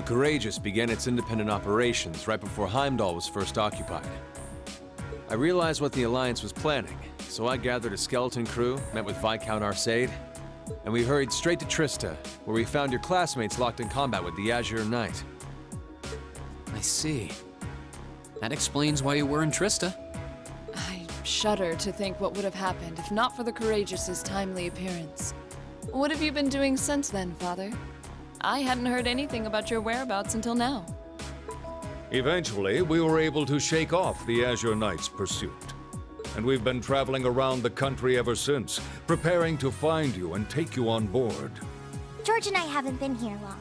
Courageous began its independent operations right before Heimdall was first occupied. I realized what the Alliance was planning, so I gathered a skeleton crew, met with Viscount Arcade, and we hurried straight to Trista, where we found your classmates locked in combat with the Azure Knight. I see. That explains why you were in Trista. I shudder to think what would have happened if not for the Courageous's timely appearance. What have you been doing since then, Father? I hadn't heard anything about your whereabouts until now. Eventually, we were able to shake off the Azure Knight's pursuit. And we've been traveling around the country ever since, preparing to find you and take you on board. George and I haven't been here long.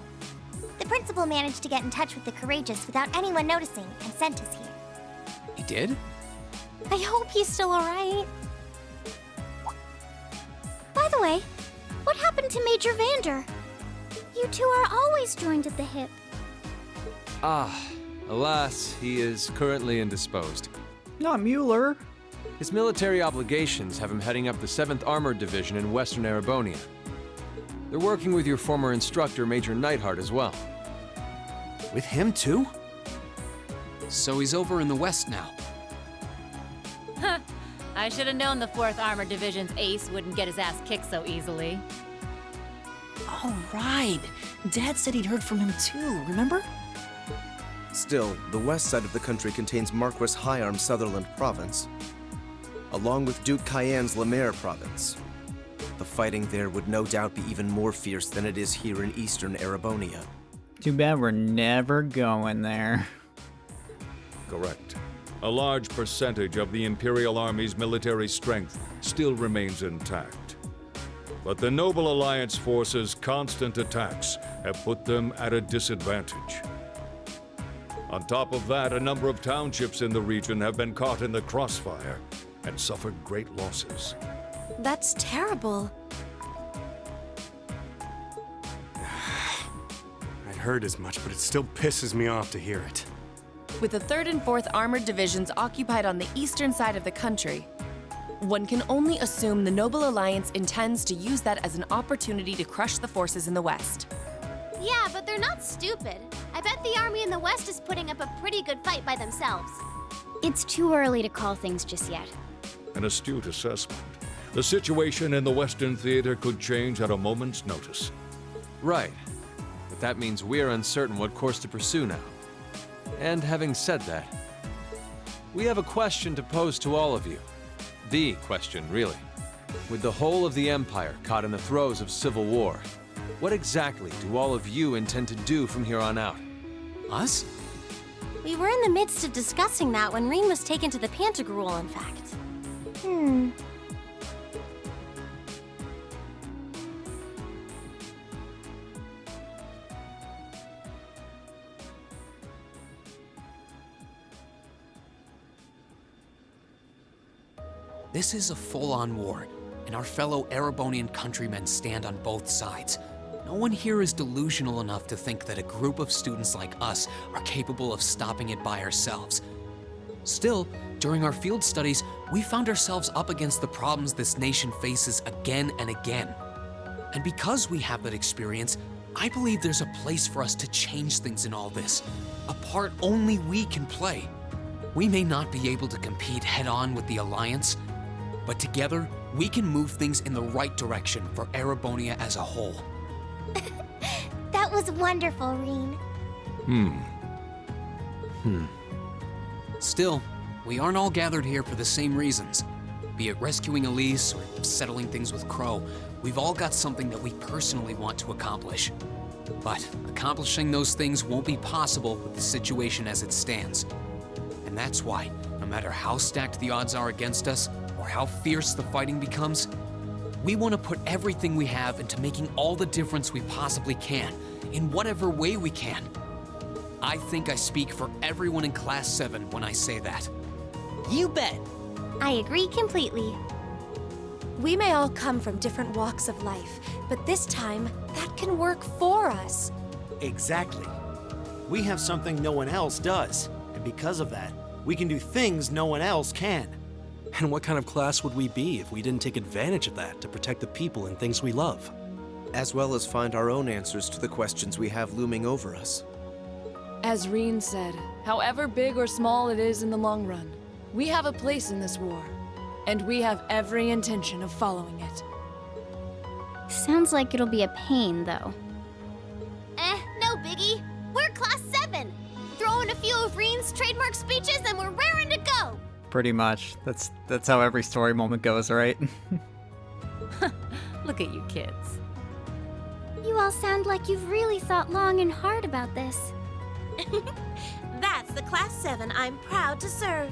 The principal managed to get in touch with the Courageous without anyone noticing and sent us here. He did? I hope he's still alright. By the way, what happened to Major Vander? You two are always joined at the hip. Alas, he is currently indisposed. Not Mueller. His military obligations have him heading up the 7th Armored Division in Western Erebonia. They're working with your former instructor, Major Neidhart, as well. With him too? So he's over in the west now. Huh. I should have known the 4th Armored Division's ace wouldn't get his ass kicked so easily. Oh, right. Dad said he'd heard from him too, remember? Still, the west side of the country contains Marquis Hyarm's Sutherland province, along with Duke Cayenne's Lemaire province. The fighting there would no doubt be even more fierce than it is here in eastern Erebonia. Too bad we're never going there. Correct. A large percentage of the Imperial Army's military strength still remains intact. But the Noble Alliance forces' constant attacks have put them at a disadvantage. On top of that, a number of townships in the region have been caught in the crossfire and suffered great losses. That's terrible. I'd heard as much, but it still pisses me off to hear it. With the 3rd and 4th Armored Divisions occupied on the eastern side of the country, one can only assume the Noble Alliance intends to use that as an opportunity to crush the forces in the west. Yeah, but they're not stupid. I bet the army in the west is putting up a pretty good fight by themselves. It's too early to call things just yet. An astute assessment. The situation in the Western Theater could change at a moment's notice. Right. But that means we're uncertain what course to pursue now. And having said that, we have a question to pose to all of you. The question, really. With the whole of the Empire caught in the throes of civil war, what exactly do all of you intend to do from here on out? Us? We were in the midst of discussing that when Reen was taken to the Pantagruel, in fact. This is a full-on war, and our fellow Erebonian countrymen stand on both sides. No one here is delusional enough to think that a group of students like us are capable of stopping it by ourselves. Still, during our field studies, we found ourselves up against the problems this nation faces again and again. And because we have that experience, I believe there's a place for us to change things in all this, a part only we can play. We may not be able to compete head-on with the Alliance, but together, we can move things in the right direction for Erebonia as a whole. That was wonderful, Reen. Still, we aren't all gathered here for the same reasons. Be it rescuing Elise or settling things with Crow, we've all got something that we personally want to accomplish. But accomplishing those things won't be possible with the situation as it stands. And that's why, no matter how stacked the odds are against us, or how fierce the fighting becomes, we want to put everything we have into making all the difference we possibly can, in whatever way we can. I think I speak for everyone in Class 7 when I say that. You bet. I agree completely. We may all come from different walks of life, but this time, that can work for us. Exactly. We have something no one else does, and because of that, we can do things no one else can. And what kind of class would we be if we didn't take advantage of that to protect the people and things we love? As well as find our own answers to the questions we have looming over us. As Reen said, however big or small it is in the long run, we have a place in this war, and we have every intention of following it. Sounds like it'll be a pain, though. No biggie. We're Class 7. Throw in a few of Reen's trademark speeches and we're raring to go. Pretty much. That's how every story moment goes, right? Look at you kids. You all sound like you've really thought long and hard about this. That's the Class 7 I'm proud to serve.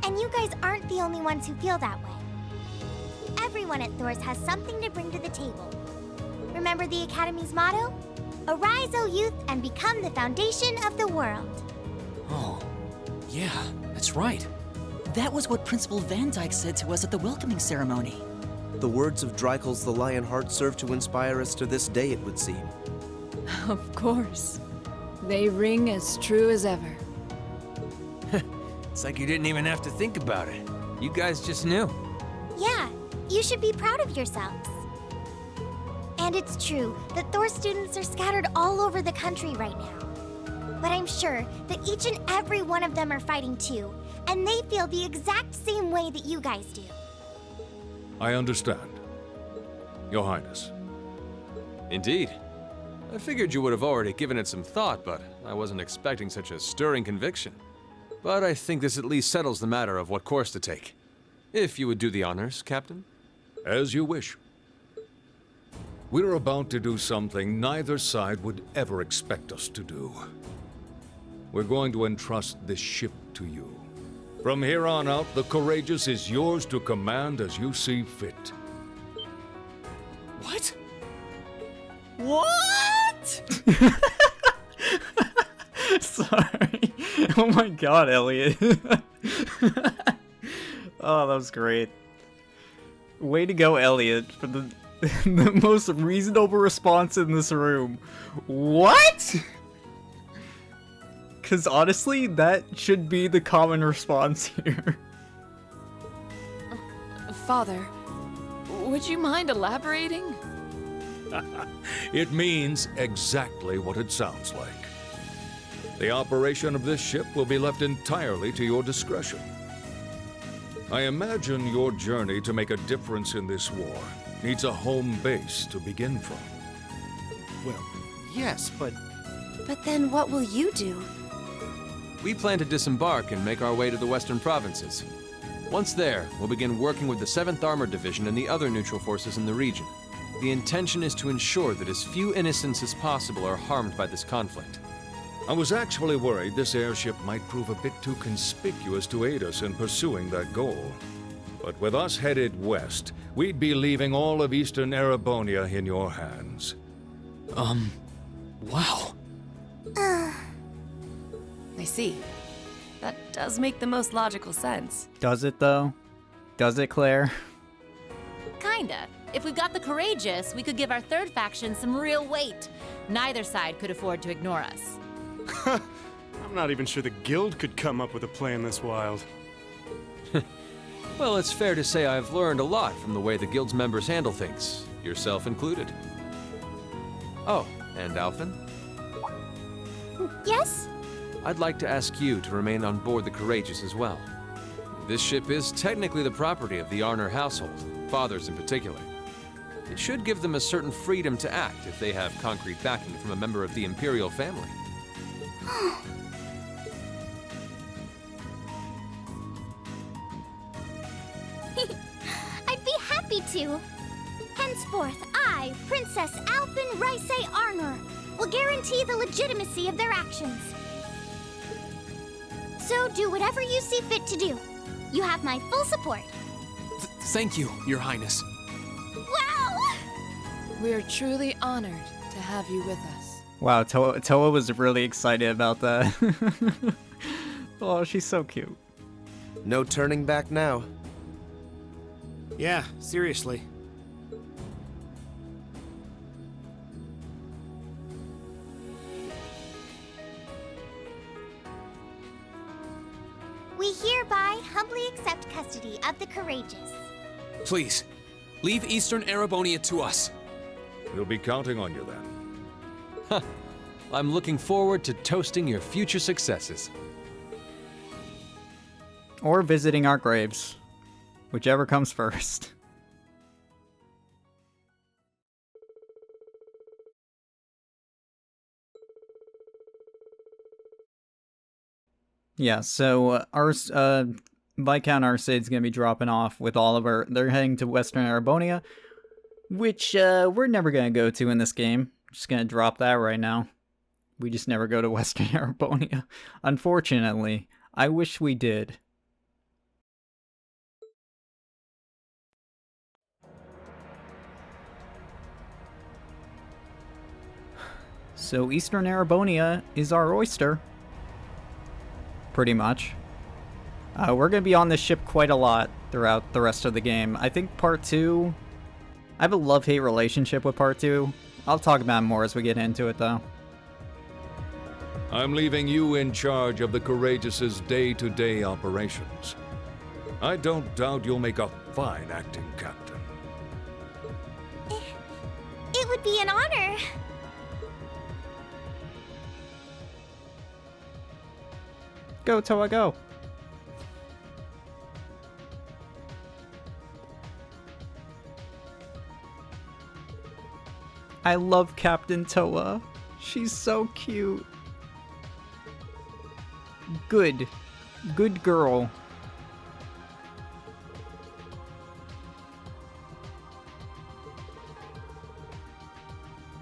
And you guys aren't the only ones who feel that way. Everyone at Thor's has something to bring to the table. Remember the Academy's motto? Arise, O youth, and become the foundation of the world. Oh, yeah, that's right. That was what Principal Van Dyke said to us at the welcoming ceremony. The words of Dreikel's the Lionheart serve to inspire us to this day, it would seem. Of course. They ring as true as ever. It's like you didn't even have to think about it. You guys just knew. Yeah, you should be proud of yourselves. And it's true that Thor students are scattered all over the country right now. But I'm sure that each and every one of them are fighting too, and they feel the exact same way that you guys do. I understand. Your Highness. Indeed. I figured you would have already given it some thought, but I wasn't expecting such a stirring conviction. But I think this at least settles the matter of what course to take. If you would do the honors, Captain. As you wish. We're about to do something neither side would ever expect us to do. We're going to entrust this ship to you. From here on out, the Courageous is yours to command as you see fit. What? What? Sorry. Oh my god, Elliot. Oh, that was great. Way to go, Elliot, for the most reasonable response in this room. What? Because honestly, that should be the common response here. Father, would you mind elaborating? It means exactly what it sounds like. The operation of this ship will be left entirely to your discretion. I imagine your journey to make a difference in this war needs a home base to begin from. Well, yes, but... But then what will you do? We plan to disembark and make our way to the western provinces. Once there, we'll begin working with the 7th Armored Division and the other neutral forces in the region. The intention is to ensure that as few innocents as possible are harmed by this conflict. I was actually worried this airship might prove a bit too conspicuous to aid us in pursuing that goal. But with us headed west, we'd be leaving all of eastern Erebonia in your hands. Wow. I see. That does make the most logical sense. Does it, though? Does it, Claire? Kinda. If we've got the Courageous, we could give our third faction some real weight. Neither side could afford to ignore us. I'm not even sure the Guild could come up with a plan this wild. Well, it's fair to say I've learned a lot from the way the Guild's members handle things, yourself included. Oh, and Alphen? Yes? I'd like to ask you to remain on board the Courageous as well. This ship is technically the property of the Arner household, fathers in particular. It should give them a certain freedom to act if they have concrete backing from a member of the Imperial family. I'd be happy to. Henceforth, I, Princess Alphen Rysay Arner, will guarantee the legitimacy of their actions. So do whatever you see fit to do. You have my full support. Thank you, Your Highness. Wow! We are truly honored to have you with us. Wow, Toa was really excited about that. Oh, she's so cute. No turning back now. Yeah, seriously. We hereby humbly accept custody of the Courageous. Please, leave Eastern Erebonia to us. We'll be counting on you then. I'm looking forward to toasting your future successes. Or visiting our graves. Whichever comes first. Yeah, so Viscount Arsade's gonna be dropping off with Oliver. They're heading to Western Arabonia, which we're never gonna go to in this game. Just gonna drop that right now. We just never go to Western Arabonia. Unfortunately, I wish we did. So Eastern Arabonia is our oyster. Pretty much. We're going to be on this ship quite a lot throughout the rest of the game. I think Part 2... I have a love-hate relationship with Part 2. I'll talk about it more as we get into it, though. I'm leaving you in charge of the Courageous' day-to-day operations. I don't doubt you'll make a fine acting captain. It would be an honor. Go, Toa, go! I love Captain Toa. She's so cute. Good. Good girl.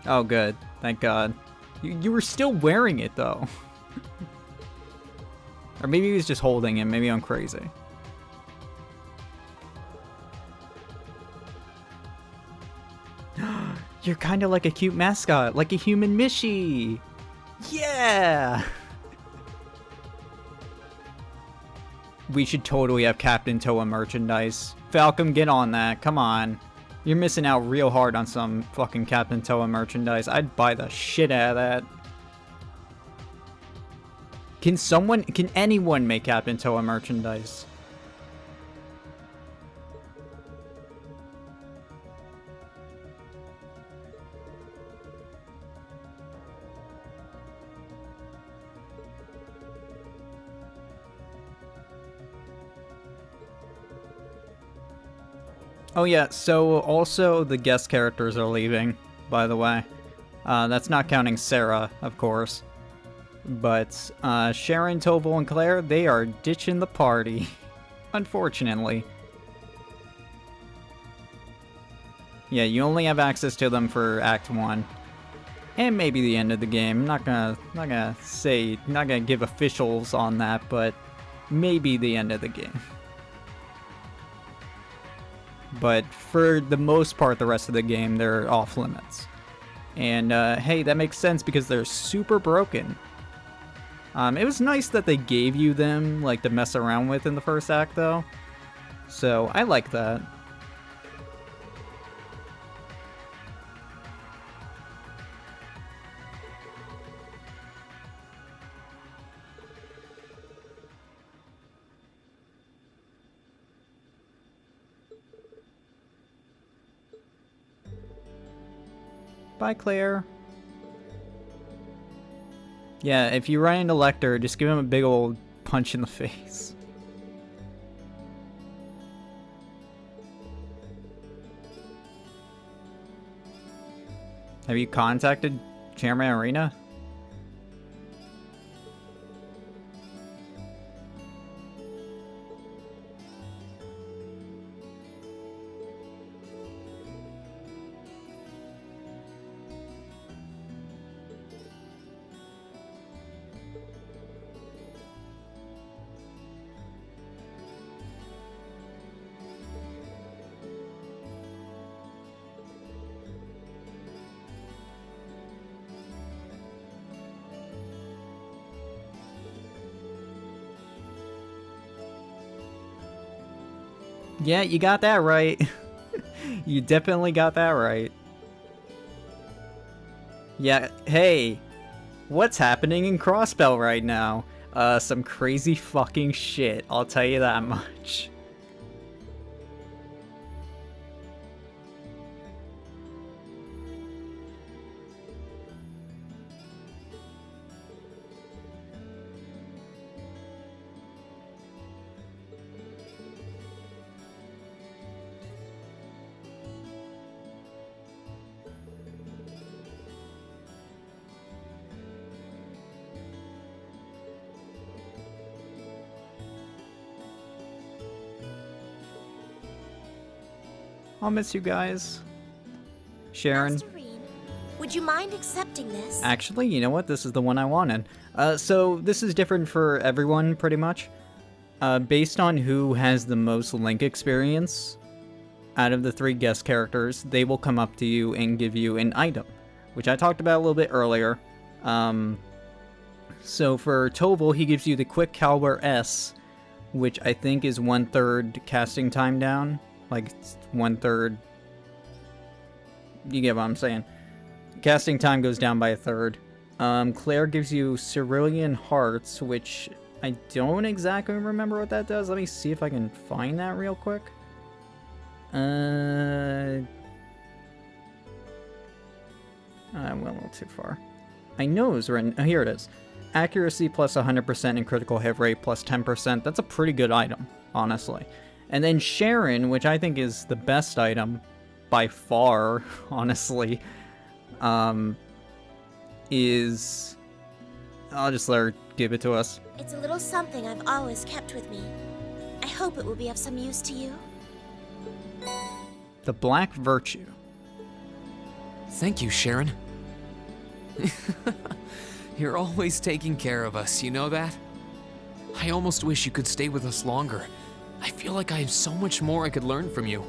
Oh, good. Thank God. You were still wearing it, though. Or maybe he was just holding him. Maybe I'm crazy. You're kind of like a cute mascot, like a human Mishi. Yeah! We should totally have Captain Toa merchandise. Falcom, get on that. Come on. You're missing out real hard on some fucking Captain Toa merchandise. I'd buy the shit out of that. Can anyone make Captain Toa merchandise? Oh yeah, so also the guest characters are leaving, by the way. That's not counting Sarah, of course. But Sharon, Toval, and Claire, they are ditching the party. Unfortunately. Yeah, you only have access to them for Act 1. And maybe the end of the game. I'm not gonna give officials on that, but maybe the end of the game. But for the most part, the rest of the game, they're off limits. And hey, that makes sense because they're super broken. It was nice that they gave you them, like, to mess around with in the first act, though. So, I like that. Bye, Claire. Yeah, if you run into Lecter, just give him a big old punch in the face. Have you contacted Chairman Arena? Yeah, you got that right. You definitely got that right. Yeah, hey, what's happening in Crossbell right now? Some crazy fucking shit, I'll tell you that much. I'll miss you guys. Sharon. Master Rean, would you mind accepting this? Actually, you know what? This is the one I wanted. So this is different for everyone, pretty much. Based on who has the most Link experience out of the 3 guest characters, they will come up to you and give you an item, which I talked about a little bit earlier. So for Toval, he gives you the Quick Caliber S, which I think is 1/3 casting time down. Like, 1/3. You get what I'm saying. Casting time goes down by 1/3. Claire gives you Cerulean Hearts, which I don't exactly remember what that does. Let me see if I can find that real quick. I went a little too far. I know it was written. Oh, here it is. Accuracy plus 100% and critical hit rate plus 10%. That's a pretty good item, honestly. And then Sharon, which I think is the best item by far, honestly, is... I'll just let her give it to us. It's a little something I've always kept with me. I hope it will be of some use to you. The Black Virtue. Thank you, Sharon. You're always taking care of us, you know that? I almost wish you could stay with us longer. I feel like I have so much more I could learn from you.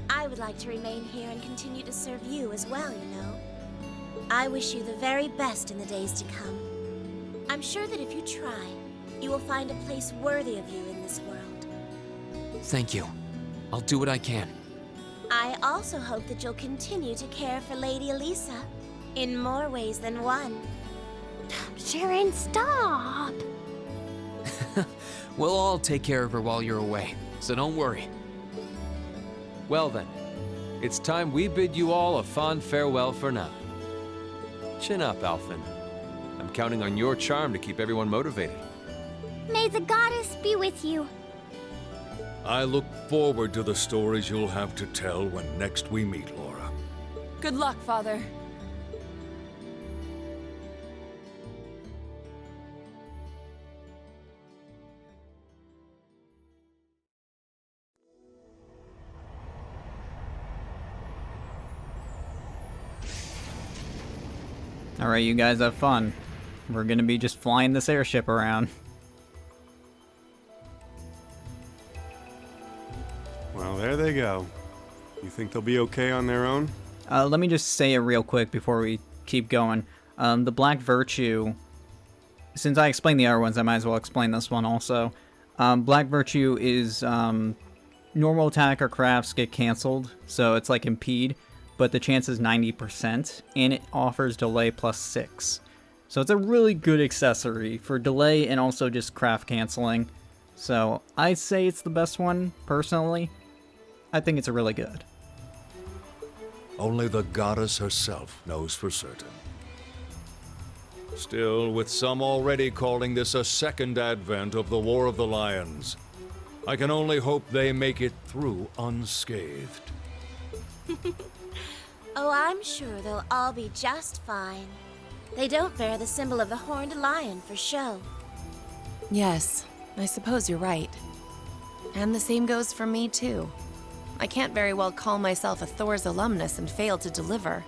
I would like to remain here and continue to serve you as well, you know. I wish you the very best in the days to come. I'm sure that if you try, you will find a place worthy of you in this world. Thank you. I'll do what I can. I also hope that you'll continue to care for Lady Elisa in more ways than one. Sharon, stop! We'll all take care of her while you're away, so don't worry. Well then, it's time we bid you all a fond farewell for now. Chin up, Alphen. I'm counting on your charm to keep everyone motivated. May the goddess be with you. I look forward to the stories you'll have to tell when next we meet, Laura. Good luck, Father. Alright, you guys have fun. We're gonna be just flying this airship around. Well, there they go. You think they'll be okay on their own? Let me just say it real quick before we keep going. The Black Virtue, since I explained the other ones, I might as well explain this one also. Black Virtue is normal attack or crafts get canceled, so it's like impede, but the chance is 90%, and it offers delay plus 6. So it's a really good accessory for delay and also just craft canceling. So I'd say it's the best one, personally. I think it's really good. Only the goddess herself knows for certain. Still, with some already calling this a second advent of the War of the Lions, I can only hope they make it through unscathed. Oh, I'm sure they'll all be just fine. They don't bear the symbol of the horned lion for show. Yes, I suppose you're right. And the same goes for me, too. I can't very well call myself a Thor's alumnus and fail to deliver.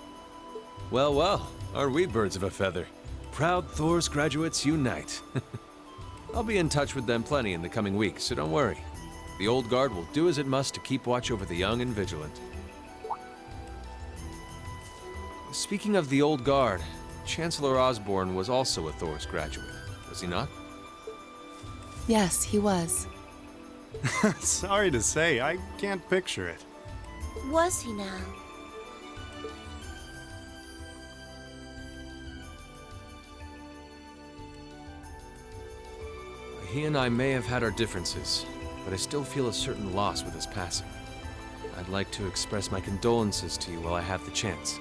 Well, well, are we birds of a feather? Proud Thor's graduates unite. I'll be in touch with them plenty in the coming weeks, so don't worry. The old guard will do as it must to keep watch over the young and vigilant. Speaking of the old guard, Chancellor Osborne was also a Thor's graduate, was he not? Yes, he was. Sorry to say, I can't picture it. Was he now? He and I may have had our differences, but I still feel a certain loss with his passing. I'd like to express my condolences to you while I have the chance.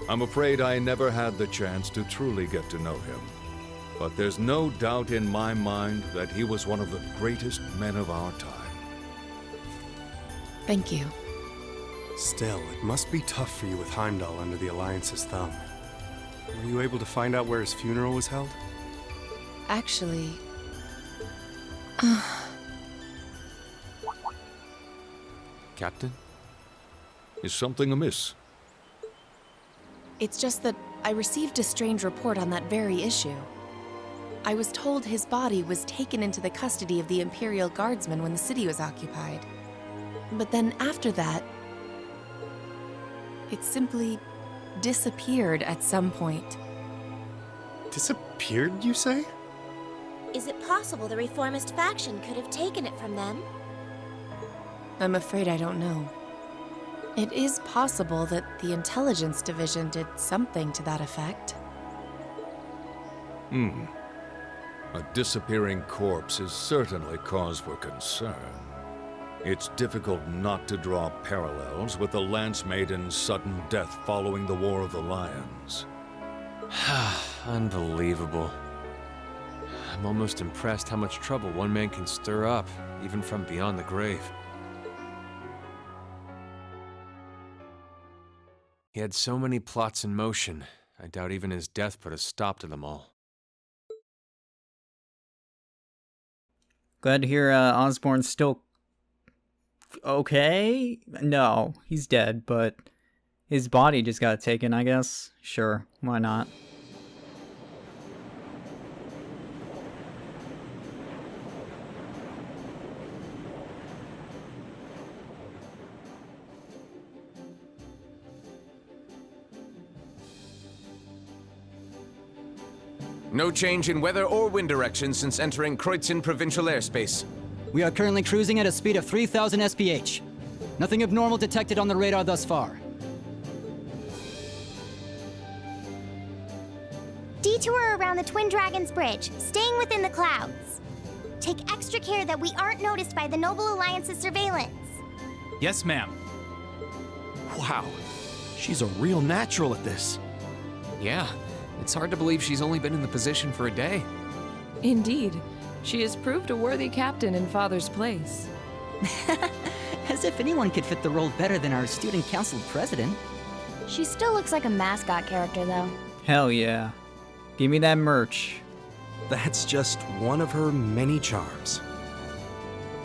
I'm afraid I never had the chance to truly get to know him. But there's no doubt in my mind that he was one of the greatest men of our time. Thank you. Still, it must be tough for you with Heimdall under the Alliance's thumb. Were you able to find out where his funeral was held? Actually... Captain? Is something amiss? It's just that I received a strange report on that very issue. I was told his body was taken into the custody of the Imperial Guardsmen when the city was occupied. But then after that, it simply disappeared at some point. Disappeared, you say? Is it possible the reformist faction could have taken it from them? I'm afraid I don't know. It is possible that the Intelligence Division did something to that effect. A disappearing corpse is certainly cause for concern. It's difficult not to draw parallels with the Lance Maiden's sudden death following the War of the Lions. Unbelievable. I'm almost impressed how much trouble one man can stir up, even from beyond the grave. He had so many plots in motion, I doubt even his death put a stop to them all. Glad to hear Osborn's still okay? No, he's dead, but his body just got taken, I guess. Sure, why not? No change in weather or wind direction since entering Kreutzen provincial airspace. We are currently cruising at a speed of 3,000 SPH. Nothing abnormal detected on the radar thus far. Detour around the Twin Dragons Bridge, staying within the clouds. Take extra care that we aren't noticed by the Noble Alliance's surveillance. Yes, ma'am. Wow, she's a real natural at this. Yeah, it's hard to believe she's only been in the position for a day. Indeed. She has proved a worthy captain in Father's place. As if anyone could fit the role better than our student council president. She still looks like a mascot character, though. Hell yeah. Give me that merch. That's just one of her many charms.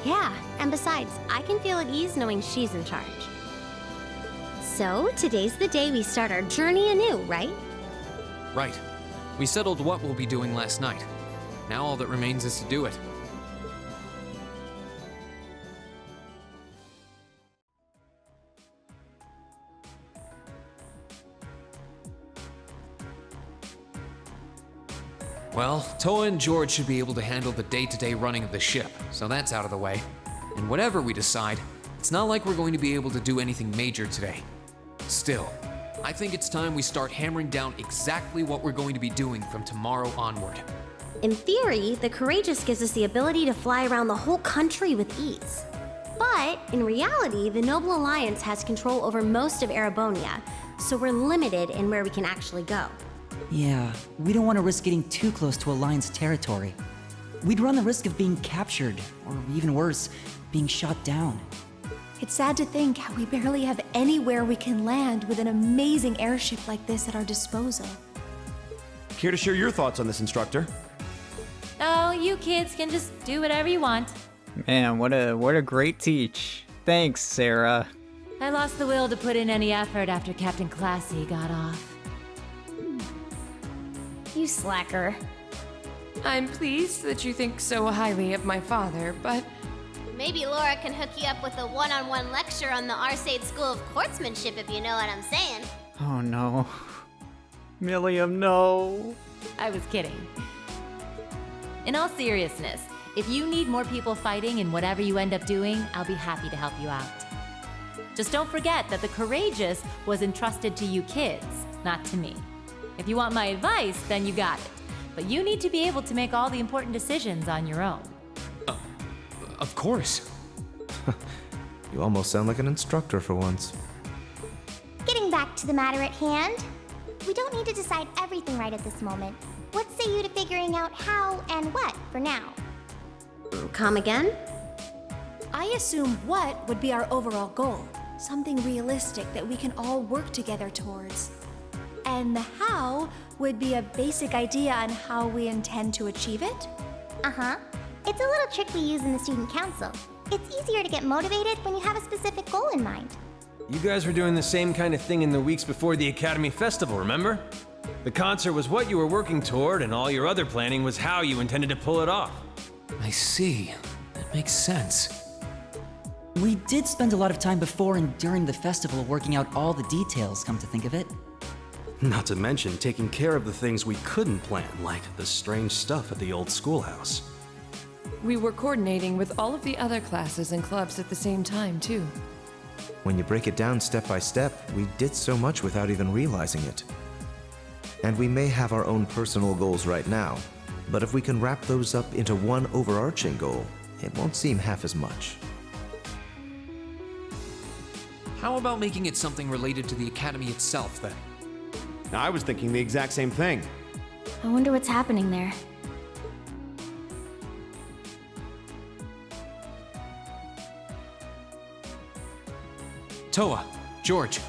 Yeah, and besides, I can feel at ease knowing she's in charge. So, today's the day we start our journey anew, right? Right. We settled what we'll be doing last night. Now all that remains is to do it. Well, Toa and George should be able to handle the day-to-day running of the ship, so that's out of the way. And whatever we decide, it's not like we're going to be able to do anything major today. Still, I think it's time we start hammering down exactly what we're going to be doing from tomorrow onward. In theory, the Courageous gives us the ability to fly around the whole country with ease. But, in reality, the Noble Alliance has control over most of Erebonia, so we're limited in where we can actually go. Yeah, we don't want to risk getting too close to Alliance territory. We'd run the risk of being captured, or even worse, being shot down. It's sad to think how we barely have anywhere we can land with an amazing airship like this at our disposal. Care to share your thoughts on this, instructor? Oh, you kids can just do whatever you want. Man, what a great teach. Thanks, Sarah. I lost the will to put in any effort after Captain Classy got off. You slacker. I'm pleased that you think so highly of my father, but Maybe Laura can hook you up with a one-on-one lecture on the Arcade School of Courtsmanship, if you know what I'm saying. Oh no. Milliam, no. I was kidding. In all seriousness, if you need more people fighting in whatever you end up doing, I'll be happy to help you out. Just don't forget that the Courageous was entrusted to you kids, not to me. If you want my advice, then you got it. But you need to be able to make all the important decisions on your own. Of course. You almost sound like an instructor for once. Getting back to the matter at hand, we don't need to decide everything right at this moment. What say you to figuring out how and what for now? Come again? I assume what would be our overall goal. Something realistic that we can all work together towards. And the how would be a basic idea on how we intend to achieve it? Uh-huh. It's a little trick we use in the student council. It's easier to get motivated when you have a specific goal in mind. You guys were doing the same kind of thing in the weeks before the Academy Festival, remember? The concert was what you were working toward, and all your other planning was how you intended to pull it off. I see. That makes sense. We did spend a lot of time before and during the festival working out all the details, come to think of it. Not to mention taking care of the things we couldn't plan, like the strange stuff at the old schoolhouse. We were coordinating with all of the other classes and clubs at the same time, too. When you break it down step by step, we did so much without even realizing it. And we may have our own personal goals right now, but if we can wrap those up into one overarching goal, it won't seem half as much. How about making it something related to the Academy itself, then? I was thinking the exact same thing. I wonder what's happening there. Toa, George.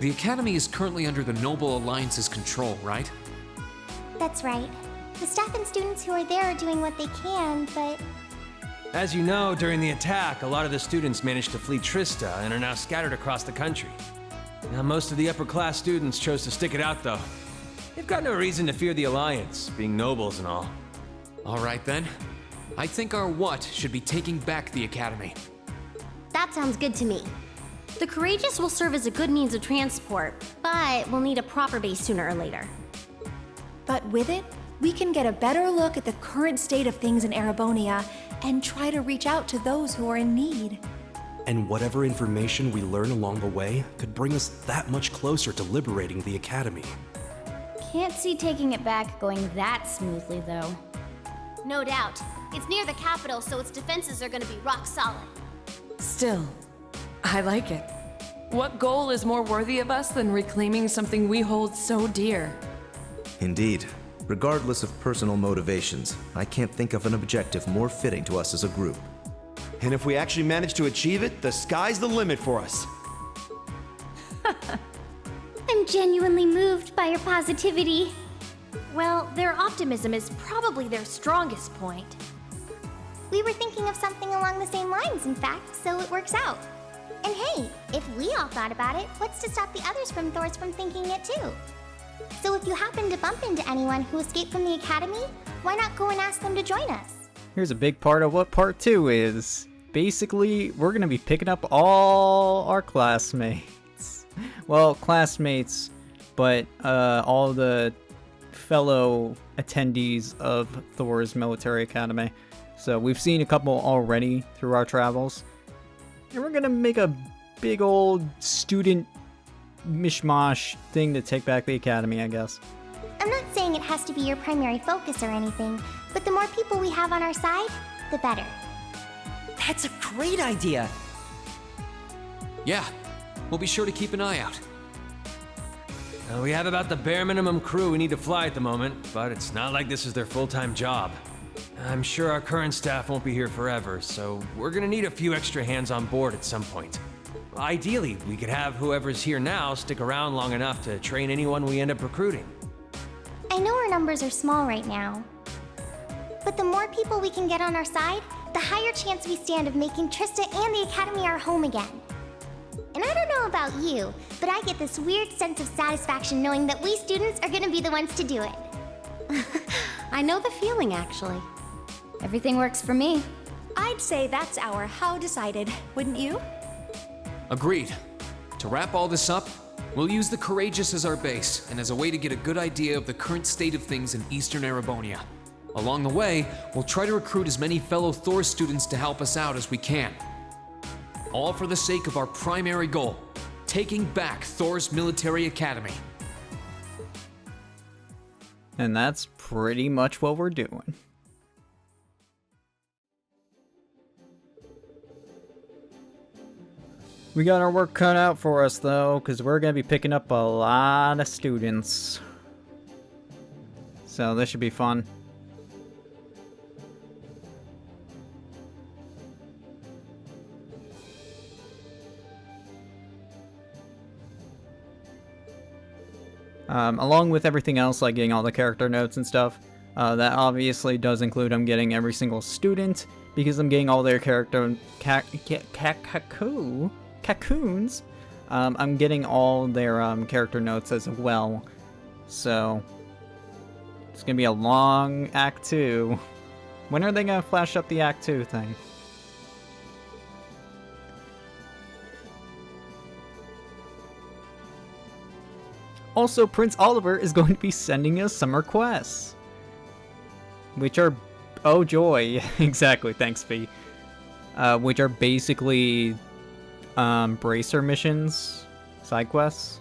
The Academy is currently under the Noble Alliance's control, right? That's right. The staff and students who are there are doing what they can, but As you know, during the attack, a lot of the students managed to flee Trista and are now scattered across the country. Now, most of the upper-class students chose to stick it out, though. They've got no reason to fear the Alliance, being nobles and all. All right, then. I think our what should be taking back the Academy. That sounds good to me. The Courageous will serve as a good means of transport, but we'll need a proper base sooner or later. But with it, we can get a better look at the current state of things in Erebonia and try to reach out to those who are in need. And whatever information we learn along the way could bring us that much closer to liberating the Academy. Can't see taking it back going that smoothly, though. No doubt. It's near the capital, so its defenses are gonna be rock solid. Still, I like it. What goal is more worthy of us than reclaiming something we hold so dear? Indeed. Regardless of personal motivations, I can't think of an objective more fitting to us as a group. And if we actually manage to achieve it, the sky's the limit for us. I'm genuinely moved by your positivity. Well, their optimism is probably their strongest point. we were thinking of something along the same lines, in fact, so it works out. And hey, if we all thought about it, what's to stop the others from Thors from thinking it too? So if you happen to bump into anyone who escaped from the Academy, why not go and ask them to join us? Here's a big part of what part 2 is. Basically, we're gonna be picking up all our classmates. Well, classmates, but all the fellow attendees of Thor's military academy. So we've seen a couple already through our travels. And we're gonna make a big old student mishmash thing to take back the academy, I guess. I'm not saying it has to be your primary focus or anything, but the more people we have on our side, the better. That's a great idea! Yeah, we'll be sure to keep an eye out. We have about the bare minimum crew we need to fly at the moment, but it's not like this is their full-time job. I'm sure our current staff won't be here forever, so we're gonna need a few extra hands on board at some point. Ideally, we could have whoever's here now stick around long enough to train anyone we end up recruiting. I know our numbers are small right now, but the more people we can get on our side, the higher chance we stand of making Trista and the Academy our home again. And I don't know about you, but I get this weird sense of satisfaction knowing that we students are gonna be the ones to do it. I know the feeling, actually. Everything works for me. I'd say that's our how decided, wouldn't you? Agreed. To wrap all this up, we'll use the Courageous as our base, and as a way to get a good idea of the current state of things in Eastern Erebonia. Along the way, we'll try to recruit as many fellow Thor students to help us out as we can. All for the sake of our primary goal, taking back Thor's military academy. And that's pretty much what we're doing. We got our work cut out for us, though, because we're going to be picking up a lot of students. So this should be fun. Along with everything else, like getting all the character notes and stuff, That obviously does include I'm getting every single student, because I'm getting all their character cocoons. I'm getting all their character notes as well. So it's gonna be a long Act 2. When are they gonna flash up the Act 2 thing? Also, Prince Olivert is going to be sending us some requests. Which are... oh joy. Exactly, thanks, V. Which are basically... bracer missions. Side quests.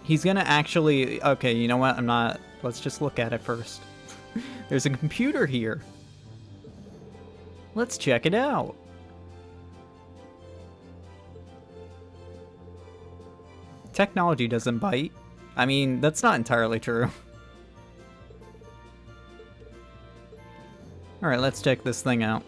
He's gonna actually... okay, you know what? I'm not... let's just look at it first. There's a computer here. Let's check it out. Technology doesn't bite. I mean, that's not entirely true. Alright, let's check this thing out.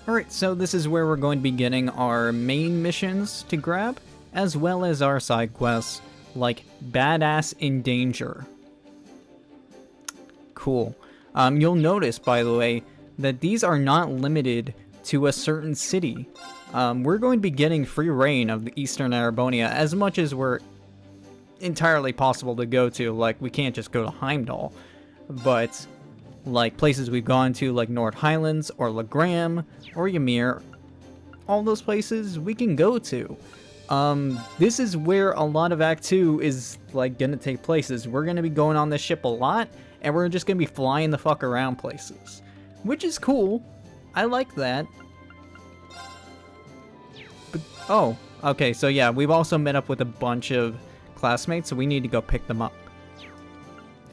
Alright, so this is where we're going to be getting our main missions to grab, as well as our side quests, like Badass in Danger. Cool. You'll notice, by the way, that these are not limited to a certain city. We're going to be getting free reign of the Eastern Arabonia as much as we're entirely possible to go to. Like, we can't just go to Heimdall, but like places we've gone to, like Nord Highlands or Legram or Ymir, all those places we can go to. This is where a lot of Act 2 is, like, gonna take place. We're gonna be going on this ship a lot, and we're just gonna be flying the fuck around places. Which is cool. I like that. But, oh, okay, so yeah, we've also met up with a bunch of classmates, so we need to go pick them up.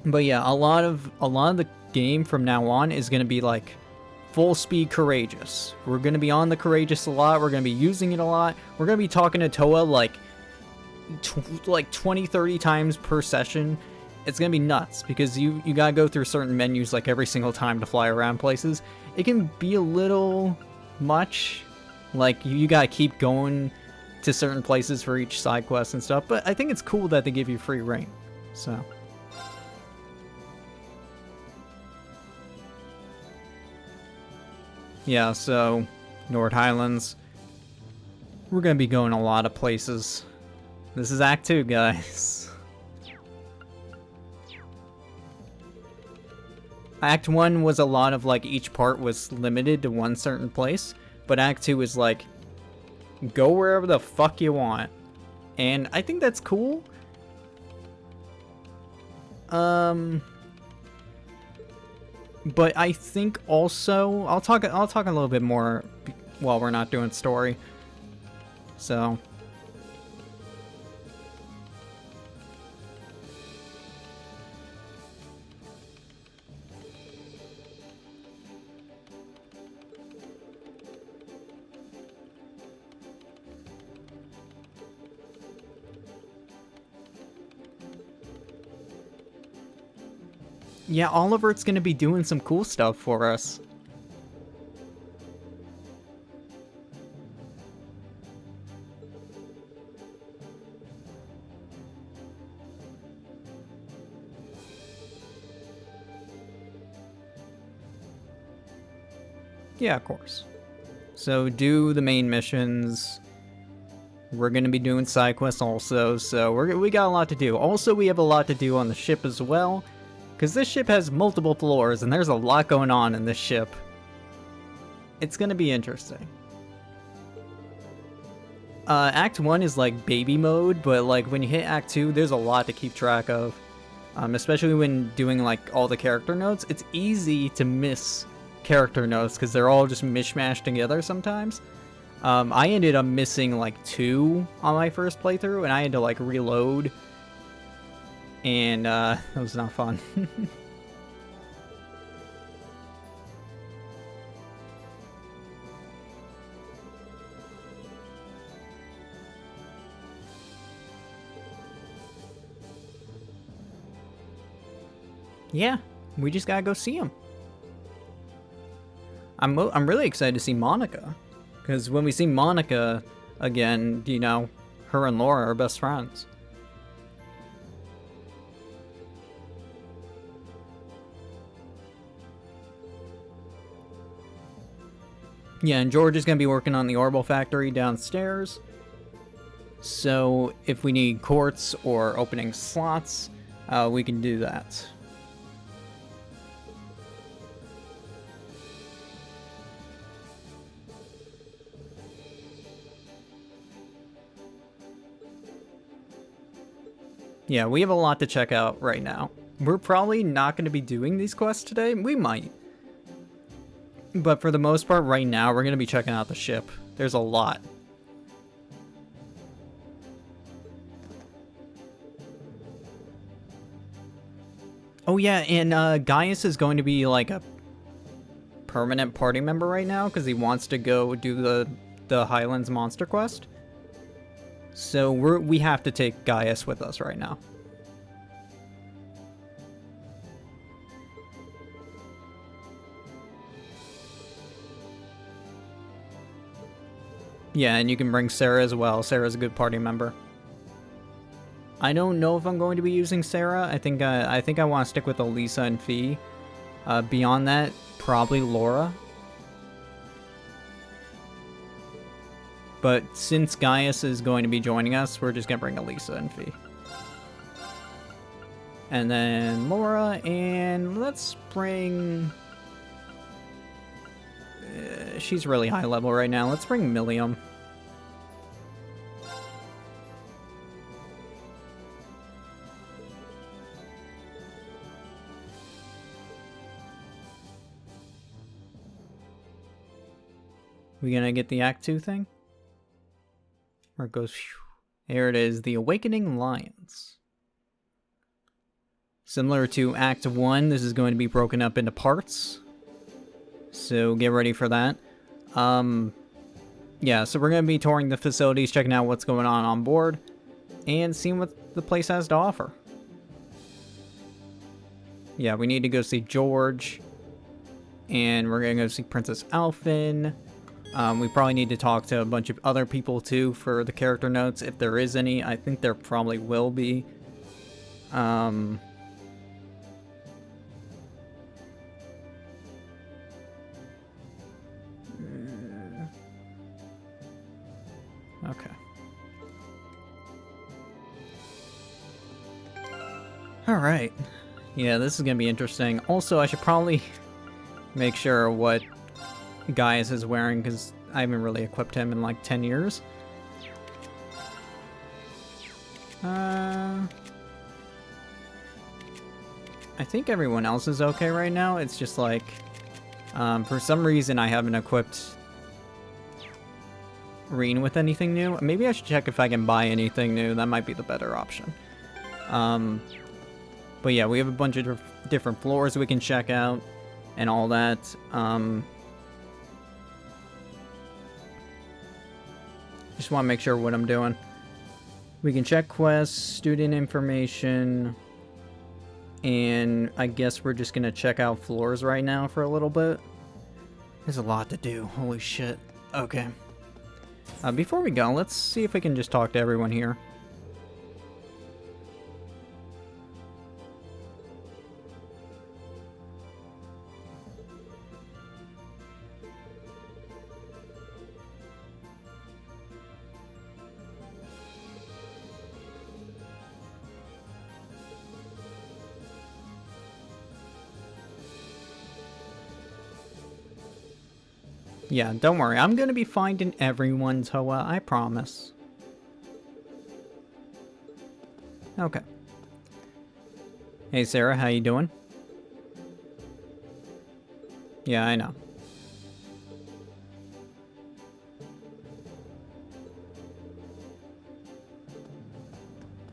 But yeah, a lot of the game from now on is gonna be, like, full speed Courageous. We're going to be on the Courageous a lot. We're going to be using it a lot. We're going to be talking to Toa like 20, 30 times per session. It's going to be nuts because you got to go through certain menus like every single time to fly around places. It can be a little much. Like you got to keep going to certain places for each side quest and stuff. But I think it's cool that they give you free reign. So... yeah, so, Nord Highlands. We're gonna be going a lot of places. This is Act 2, guys. Act 1 was a lot of, like, each part was limited to one certain place, but Act 2 is like, go wherever the fuck you want. And I think that's cool. But I think also I'll talk a little bit more while we're not doing story. So yeah, Olivert's gonna be doing some cool stuff for us. Yeah, of course. So do the main missions. We're gonna be doing side quests also, so we got a lot to do. Also, we have a lot to do on the ship as well. Because this ship has multiple floors, and there's a lot going on in this ship. It's gonna be interesting. Act 1 is like baby mode, but like when you hit Act 2, there's a lot to keep track of. Especially when doing like all the character notes. It's easy to miss character notes, because they're all just mishmashed together sometimes. I ended up missing like 2 on my first playthrough, and I had to like reload. And, that was not fun. yeah, we just gotta go see him. I'm really excited to see Monica, because when we see Monica again, you know, her and Laura are best friends. Yeah, and George is going to be working on the Orbital Factory downstairs. So if we need quartz or opening slots, we can do that. Yeah, we have a lot to check out right now. We're probably not going to be doing these quests today. We might. But for the most part, right now, we're going to be checking out the ship. There's a lot. Oh yeah, and Gaius is going to be like a permanent party member right now because he wants to go do the Highlands Monster Quest. So we have to take Gaius with us right now. Yeah, and you can bring Sarah as well. Sarah's a good party member. I don't know if I'm going to be using Sarah. I think I want to stick with Elisa and Fee. Beyond that, probably Laura. But since Gaius is going to be joining us, we're just going to bring Elisa and Fee. And then Laura, and let's bring... she's really high level right now. Let's bring Milliam. We gonna get the Act 2 thing? Where it goes, phew. There it is, the Awakening Lions. Similar to Act 1, this is going to be broken up into parts. So get ready for that. Yeah, so we're going to be touring the facilities, checking out what's going on board, and seeing what the place has to offer. Yeah, we need to go see George, and we're going to go see Princess Alphen. We probably need to talk to a bunch of other people too for the character notes, if there is any. I think there probably will be. Okay. Alright. Yeah, this is gonna be interesting. Also, I should probably make sure what Gaius is wearing, because I haven't really equipped him in like 10 years. I think everyone else is okay right now. It's just like, for some reason I haven't equipped Reen with anything new. Maybe I should check if I can buy anything new. That might be the better option. But yeah, we have a bunch of different floors we can check out and all that. Just want to make sure what I'm doing. We can check quests, student information, and I guess we're just gonna check out floors right now for a little bit. There's a lot to do. Holy shit. Okay. Before we go, let's see if we can just talk to everyone here. Yeah, don't worry. I'm gonna be finding everyone, Toa. I promise. Okay. Hey, Sarah. How you doing? Yeah, I know.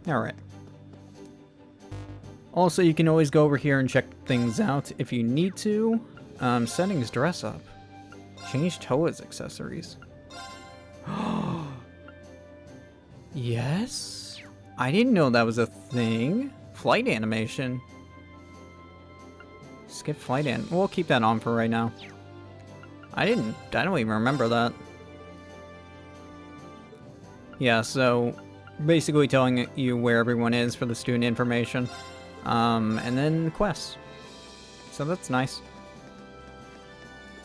Alright. Also, you can always go over here and check things out if you need to. Settings dress up. Change Toa's accessories. Yes? I didn't know that was a thing. Flight animation. Skip flight in. We'll keep that on for right now. I don't even remember that. Yeah, so basically telling you where everyone is for the student information. And then quests. So that's nice.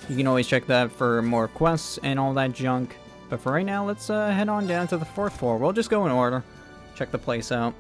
You can always check that for more quests and all that junk. But for right now, let's head on down to the 4th floor. We'll just go in order. Check the place out.